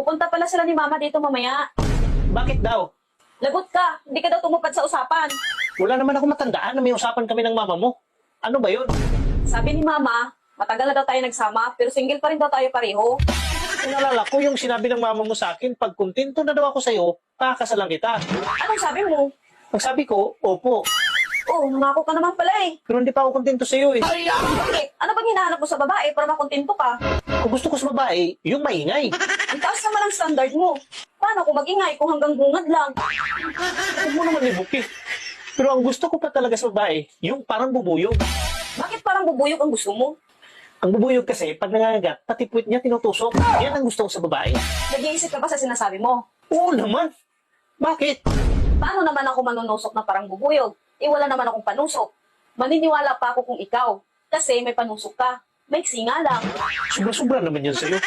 Pupunta pala sila ni Mama dito mamaya. Bakit daw? Lagot ka, hindi ka daw tumupad sa usapan. Wala naman ako matandaan na may usapan kami ng mama mo. Ano ba yun? Sabi ni Mama, matagal na daw tayo nagsama, pero single pa rin daw tayo pareho. Nalala ko yung sinabi ng mama mo sa akin, pag kontento na daw ako sa'yo, pakakasalan kita. Anong sabi mo? Ang sabi ko, opo. Oh, nangako ka naman pala eh. Pero hindi pa ako kontento sa'yo eh. Bakit? Ano bang hinahanap mo sa babae para makontento ka? Kung gusto ko sa babae, yung maingay. Ang taas naman ang standard mo. Paano kung magingay kung hanggang bungad lang? Huwag mo naman ibuki. Pero ang gusto ko pa talaga sa babae, yung parang bubuyog. Bakit parang bubuyog ang gusto mo? Ang bubuyog kasi, pag nangangagat, pati puwit niya tinutusok. Yan ang gusto ko sa babae. Nag-iisip ka ba sa sinasabi mo? Oo naman. Bakit? Paano naman ako manunusok na parang bubuyog? Eh wala naman akong panusok. Maniniwala pa ako kung ikaw. Kasi may panusok ka. Maiksi nga lang. Sobra-sobra naman yan sa'yo.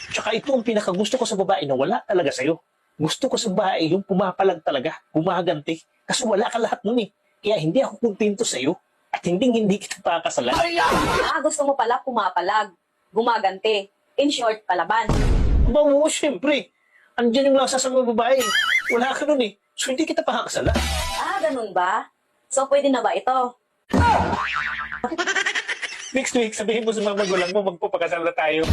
Tsaka ito ang pinakagusto ko sa babae na wala talaga sa'yo. Gusto ko sa babae yung pumapalag talaga, gumaganti. Kasi wala ka lahat nun eh. Kaya hindi ako kontento sa'yo at hindi kita pakakasalan. Gusto mo pala pumapalag. Gumagante. In short, palaban. Aba mo, syempre. Andiyan yung lasa sa mga babae. Wala ka nun eh. So hindi kita pakakasalan. Ganun ba? So pwede na ba ito? Next week, sabihin mo sa mga magulang mo, magpapakasal na tayo.